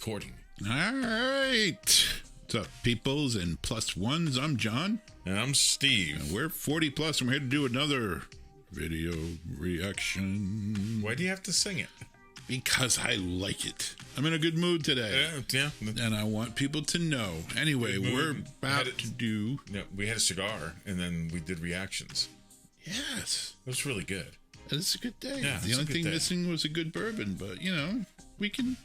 recording. All right. What's up, peoples and plus ones? I'm John. And I'm Steve. And we're 40 plus, and we're here to do another video reaction. Why do you have to sing it? Because I like it. I'm in a good mood today. Yeah. And I want people to know. Anyway, we're about to do... Yeah, we had a cigar, and then we did reactions. Yes. It was really good. It's a good day. Yeah, the only thing missing was a good bourbon, but, you know, we can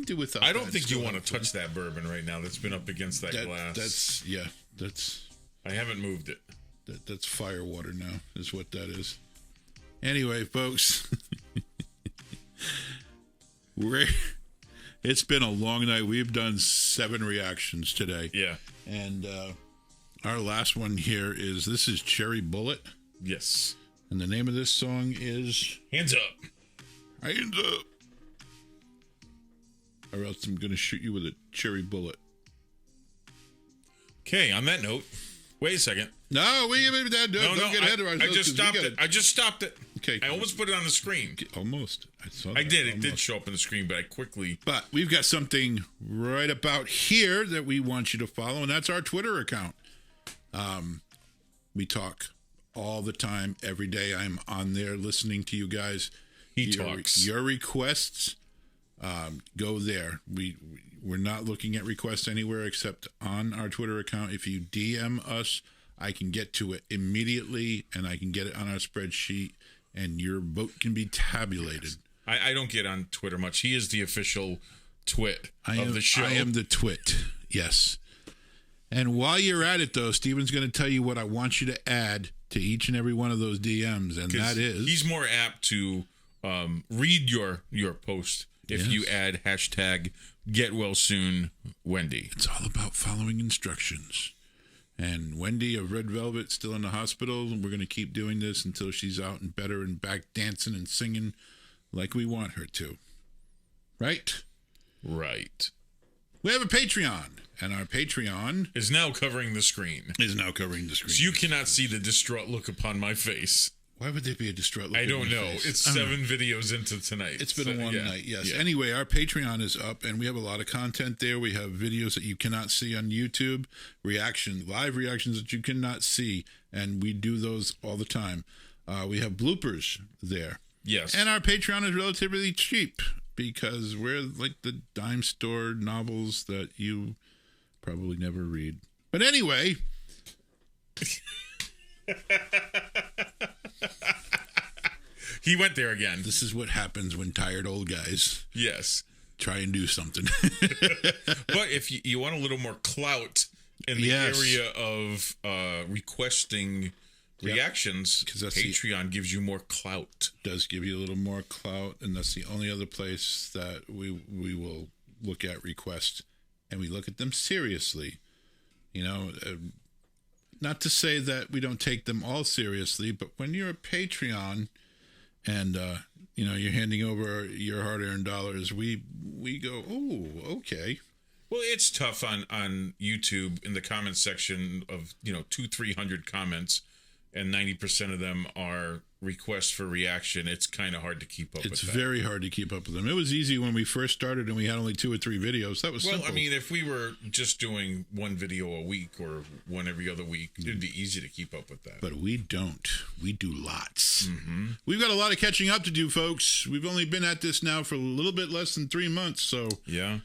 do without I don't think you want to touch that bourbon right now that's been up against that glass. That's... I haven't moved it. That's fire water now, is what that is. Anyway, folks... It's been a long night. We've done 7 reactions today. Yeah. And our last one here this is Cherry Bullet. Yes. And the name of this song is... Hands Up. Hands Up. Or else I'm going to shoot you with a cherry bullet. Okay, on that note, wait a second. No, don't get ahead of ourselves. I just stopped it. Okay. I almost put it on the screen. Almost. I saw that. I did. It did show up on the screen, but I quickly... But we've got something right about here that we want you to follow, and that's our Twitter account. We talk all the time, every day. I'm on there listening to you guys. He talks. Your requests, go there. We're not looking at requests anywhere except on our Twitter account. If you DM us, I can get to it immediately, and I can get it on our spreadsheet, and your vote can be tabulated. I don't get on Twitter much. He is the official twit of the show. I am the twit, yes. And while you're at it, though, Steven's going to tell you what I want you to add to each and every one of those DMs, and that is... He's more apt to read your post if you add hashtag #GetWellSoon Wendy. It's all about following instructions. And Wendy of Red Velvet still in the hospital, and we're going to keep doing this until she's out and better and back dancing and singing like we want her to. Right? Right. We have a Patreon, and our Patreon... is now covering the screen. So you cannot see the distraught look upon my face. Why would there be a distraught look I don't on my know. face? It's 7 videos into tonight. It's been a long night, yes. Yeah. Anyway, our Patreon is up, and we have a lot of content there. We have videos that you cannot see on YouTube, live reactions that you cannot see, and we do those all the time. We have bloopers there. Yes. And our Patreon is relatively cheap because we're like the dime store novels that you probably never read. But anyway... He went there again. This is what happens when tired old guys try and do something. But if you want a little more clout in the area of requesting reactions, Patreon gives you more clout. Does give you a little more clout, and that's the only other place that we will look at requests, and we look at them seriously. You know, not to say that we don't take them all seriously, but when you're a Patreon and you know, you're handing over your hard-earned dollars, we go, oh, okay. Well, it's tough on YouTube in the comments section of 200-300 comments, and 90% of them are requests for reaction. It's kind of hard to keep up with that. It's very hard to keep up with them. It was easy when we first started and we had only 2 or 3 videos. That was simple. I mean, if we were just doing 1 video a week or 1 every other week, it'd be easy to keep up with that. But we don't. We do lots. Mm-hmm. We've got a lot of catching up to do, folks. We've only been at this now for a little bit less than 3 months, so... Yeah.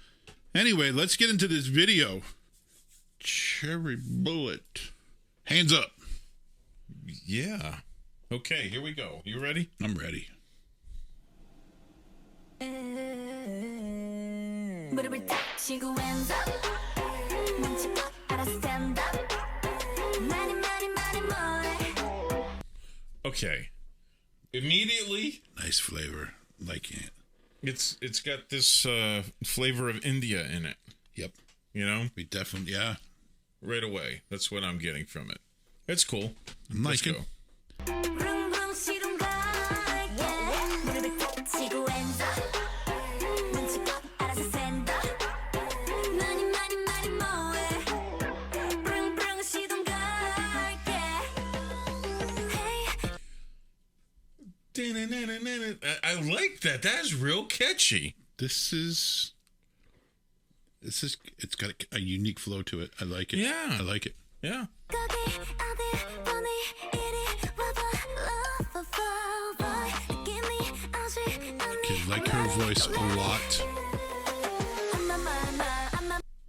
Anyway, let's get into this video. Cherry Bullet. Hands up. Yeah. Okay, here we go. You ready? I'm ready. Okay. Immediately. Nice flavor. Like it. It's got this flavor of India in it. Yep. You know? We definitely, yeah. Right away. That's what I'm getting from it. It's cool. I'm liking it. I like that. That is real catchy. This is it's got a unique flow to it. I like it. Yeah. I like it. Yeah. I like her voice a lot.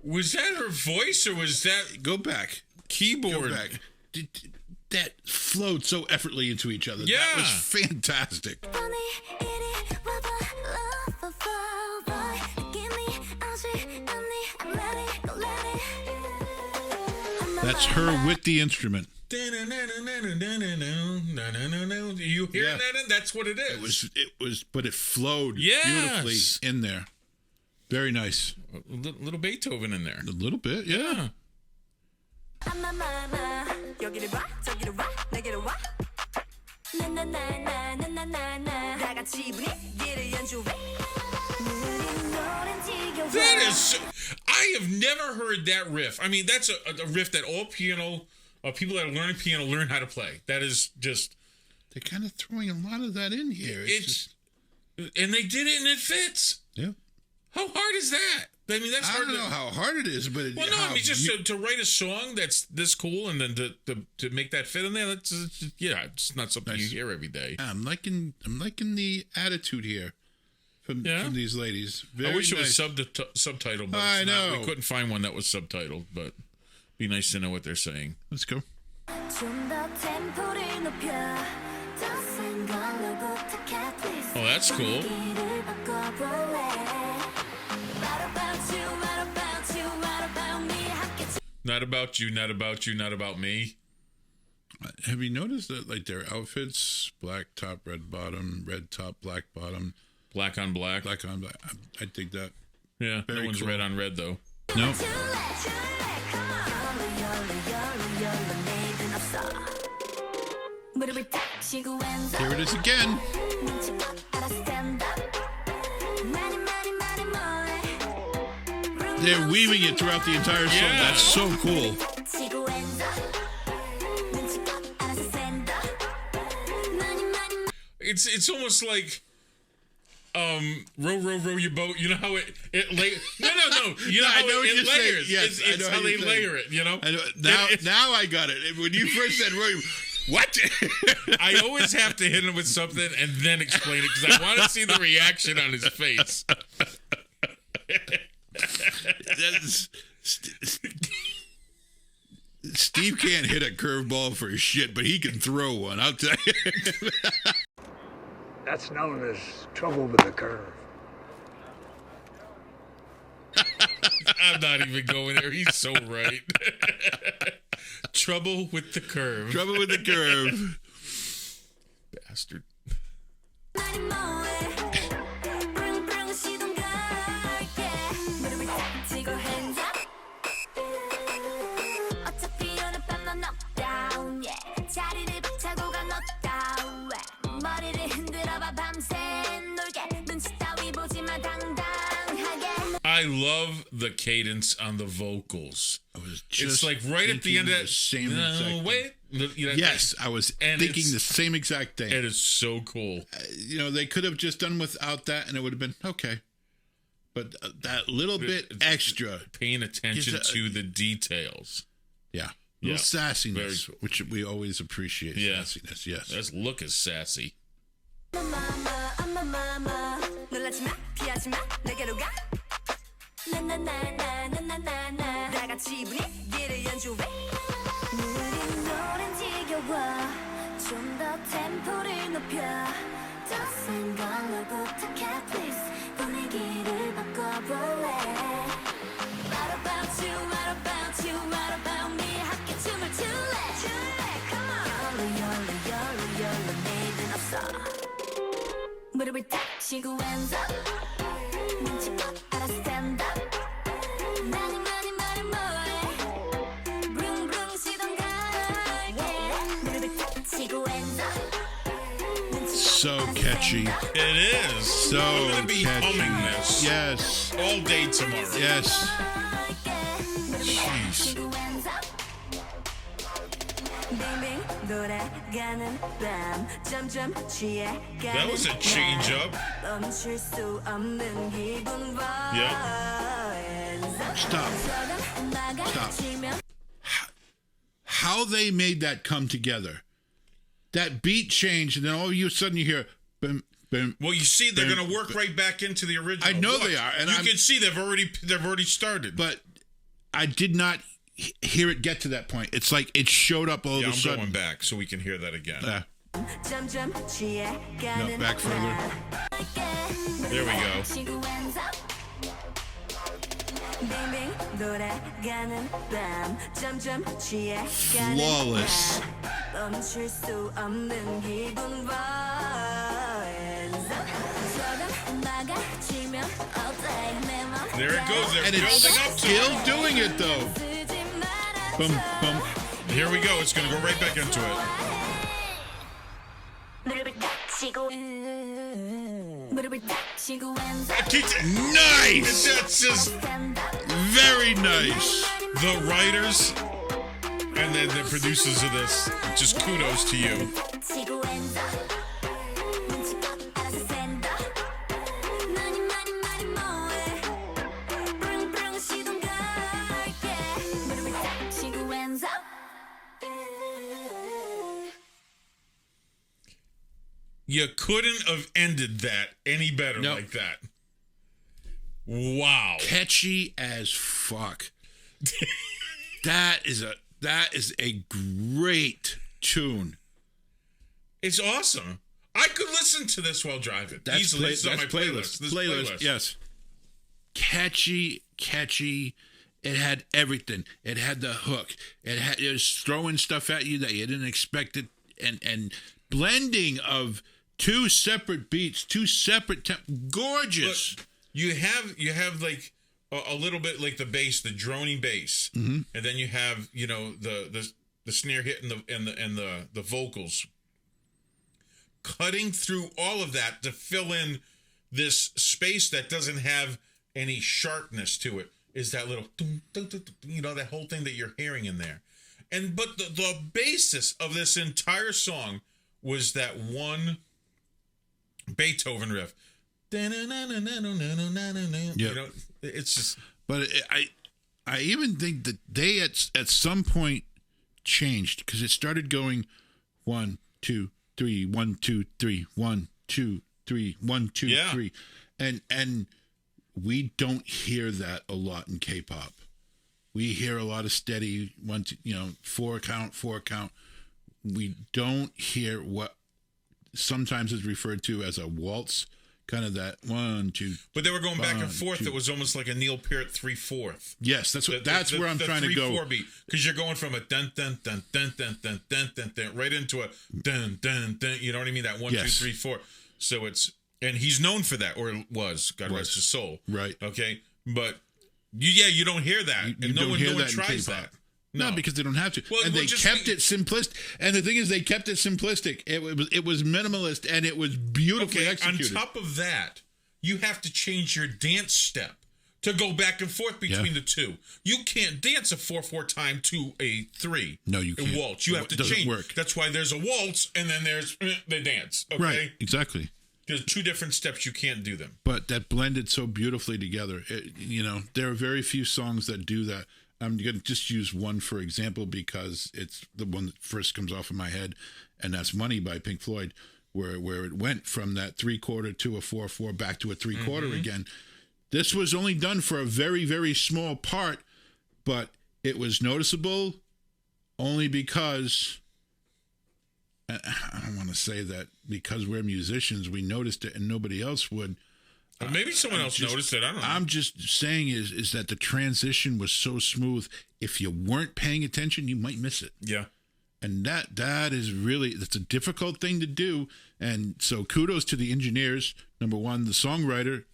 Was that her voice, or was that Go back. keyboard? Go back. That flowed so effortlessly into each other. Yeah. That was fantastic. That's her with the instrument. You hear that? That's what it is. It was, but it flowed Yes. beautifully in there. Very nice. A little Beethoven in there. A little bit, yeah. That is so, I have never heard that riff. I mean, that's a riff that all people that are learning piano learn how to play. That is just... They're kind of throwing a lot of that in here. And they did it and it fits. Yeah. How hard is that? I mean, that's hard. I don't know how hard it is, but Well, no, I mean, just to write a song that's this cool and then to make that fit in there, it's not something you hear every day. I'm liking the attitude here from these ladies. Very I wish it nice. was subtitled, but I it's not. know. We couldn't find one that was subtitled, but be nice to know what they're saying. Let's go. Oh, that's cool. Not about you, not about you, not about me. Have you noticed that, like, their outfits, black top, red bottom, red top, black bottom, Black on black. black on black? I dig that. Yeah, Very no one's cool. red on red though. No. Here it is again. They're weaving it throughout the entire song. Yeah. That's so cool. It's almost like row your boat. You know how it no. You know I how know what it you're saying. layers. Yes, I it's know how how they you're saying. layer it. You know. I know. Now I got it. When you first said row, what? I always have to hit him with something and then explain it because I want to see the reaction on his face. Steve can't hit a curveball for shit, but he can throw one. I'll tell you. That's known as trouble with the curve. I'm not even going there. He's so right. Trouble with the curve. Trouble with the curve. Bastard. I love the cadence on the vocals. I was just It's like right at the end of the same exact thing. wait. You know, Yes, I was thinking it's- the same exact thing. It is so cool. They could have just done without that, and it would have been okay. But that little bit extra, Paying attention Gives a- to the details. yeah, Yeah, little sassiness, very- which we always appreciate. Yeah. Sassiness, yes. That look is sassy. 무릎을 탁 치고 hands up 눈치껏 알아 stand up 많이 말해 뭐해 bring 시동 걸게 무릎을 탁 치고 hands up So catchy. It is. So I'm gonna be catchy. humming this Yes. all day tomorrow. Yes. Jeez. That was a change up. 멈출 수 없는 기분 Yeah. Stop. How they made that come together. That beat change, and then all of a sudden you hear, bim, bim. Well, you see, they're going to work right back into the original. I know Look, they are, and you can see they've already started. But I did not hear it get to that point. It's like it showed up all of a sudden. I'm going back so we can hear that again. No, back further. There we go. Flawless. There it goes. They're And building it's up to still it. doing it though. Bum, bum. Here we go. It's going to go right back into it. Nice. That's just Very nice. the writers and then the producers of this. Just kudos to you. You couldn't have ended that any better Nope. like that. Wow. Catchy as fuck. that is a great tune. It's awesome. I could listen to this while driving. Easily. This is on my playlist. This playlist. Yes. Catchy. It had everything. It had the hook. It was throwing stuff at you that you didn't expect it, and blending of two separate beats, two separate gorgeous. Look, you have like a little bit like the bass, the droning bass, and then you have the snare hit and the vocals cutting through all of that to fill in this space that doesn't have any sharpness to it. Is that little that whole thing that you're hearing in there, but the basis of this entire song was that one Beethoven riff. Yeah. It's just. But I even think that they at some point changed because it started going 1, 2, 3, 1, 2, 3, 1, 2, 3, 1, 2, 3, and we don't hear that a lot in K-pop. We hear a lot of steady 1, 2, 4 count. We don't hear what sometimes is referred to as a waltz, kind of that 1, 2. But they were going back and forth. 2. It was almost like a Neil Peart 3/4. Yes, that's where I'm trying to go. 3/4 beat, because you're going from a dun dun dun dun dun dun dun dun dun right into a dun dun dun. You know what I mean? That 1, 2, 3, 4. So it's, and he's known for that, or was, God rest his soul. Right. Okay. But you don't hear that, and no one tries that. No, because they don't have to. Well, and they kept it simplistic. And the thing is, they kept it simplistic. It was minimalist, and it was beautifully executed. On top of that, you have to change your dance step to go back and forth between the two. You can't dance a 4/4 time to a 3. No, you can't. A waltz. You have to change. Work. That's why there's a waltz, and then there's the dance. Okay? Right, exactly. There's 2 different steps. You can't do them. But that blended so beautifully together. There are very few songs that do that. I'm going to just use one for example because it's the one that first comes off of my head, and that's Money by Pink Floyd, where it went from that 3/4 to a 4/4 back to a 3/4 again. This was only done for a very, very small part, but it was noticeable only because, I don't want to say that because we're musicians, we noticed it and nobody else would. But maybe someone else noticed it. I don't know. I'm just saying is that the transition was so smooth. If you weren't paying attention, you might miss it. Yeah. And that is really, that's a difficult thing to do. And so kudos to the engineers. Number one, the songwriter,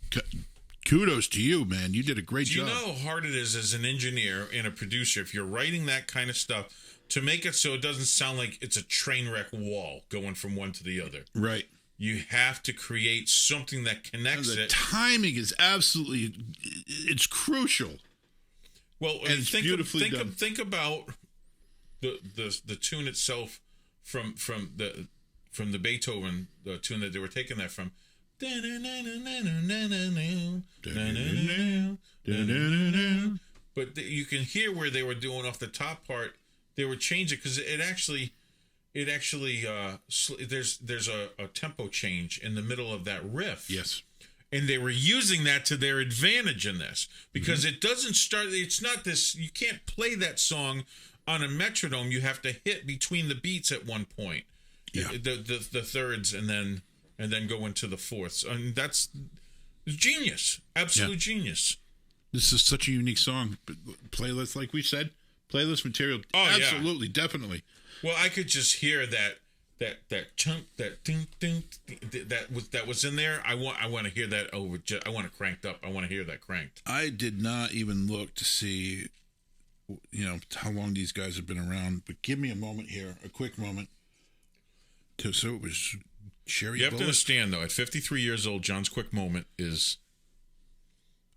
kudos to you, man. You did a great job. Do you know how hard it is as an engineer and a producer, if you're writing that kind of stuff, to make it so it doesn't sound like it's a train wreck wall going from one to the other? Right. You have to create something that connects the it. Timing is absolutely, it's crucial. Well, and it's beautifully done. Think about the tune itself from the Beethoven, the tune that they were taking that from. but you can hear where they were doing off the top part. They were changing because there's a tempo change in the middle of that riff. Yes. And they were using that to their advantage in this because it doesn't start. It's not this. You can't play that song on a metronome. You have to hit between the beats at one point. Yeah. The thirds and then go into the fourths. And that's genius. Absolute genius. This is such a unique song. Playlist, like we said, playlist material. Oh, absolutely, definitely. Well, I could just hear that chunk, that ding ding that was in there. I want to hear that over. I want it cranked up. I want to hear that cranked. I did not even look to see, how long these guys have been around. But give me a moment here, a quick moment. So it was Sherry. You have to Bullock. understand though, at 53 years old, John's quick moment is.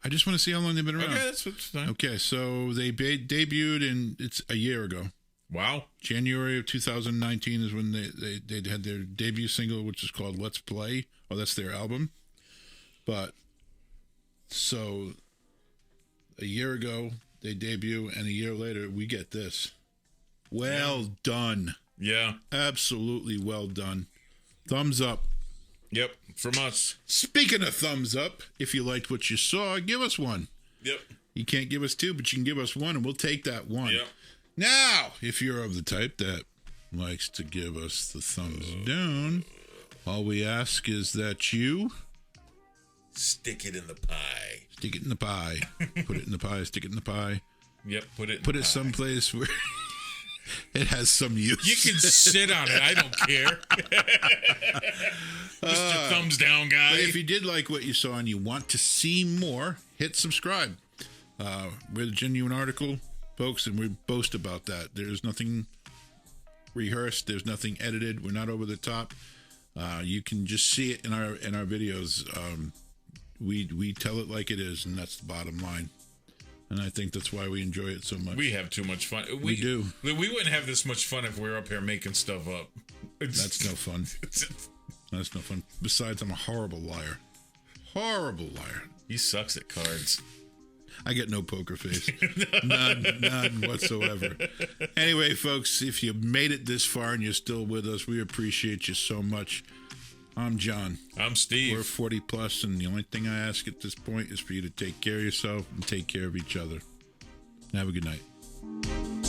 I just want to see how long they've been around. Okay, that's what's fine. Okay, so they debuted, and it's a year ago. Wow. January of 2019 is when they had their debut single, which is called Let's Play. Oh, that's their album. But, so, a year ago, they debut, and a year later, we get this. Well done. Yeah. Absolutely well done. Thumbs up. Yep, from us. Speaking of thumbs up, if you liked what you saw, give us one. Yep. You can't give us two, but you can give us one, and we'll take that one. Yep. Now, if you're of the type that likes to give us the thumbs down, all we ask is that you Stick it in the pie. stick it in the pie. Put it in the pie, stick it in the pie. Yep, put it Put it someplace where it has some use. You can sit on it. I don't care. Mr. Thumbs Down guy. But if you did like what you saw and you want to see more, hit subscribe. We're the Genuine Article, folks, and we boast about that. There's nothing rehearsed. There's nothing edited. We're not over the top. You can just see it in our videos. We tell it like it is, and that's the bottom line. And I think that's why we enjoy it so much. We have too much fun. We do. We wouldn't have this much fun if we were up here making stuff up. That's no fun. That's no fun. Besides, I'm a horrible liar. Horrible liar. He sucks at cards. I get no poker face. None whatsoever. Anyway, folks, if you made it this far and you're still with us, we appreciate you so much. I'm John. I'm Steve. We're 40 plus, and the only thing I ask at this point is for you to take care of yourself and take care of each other. Have a good night.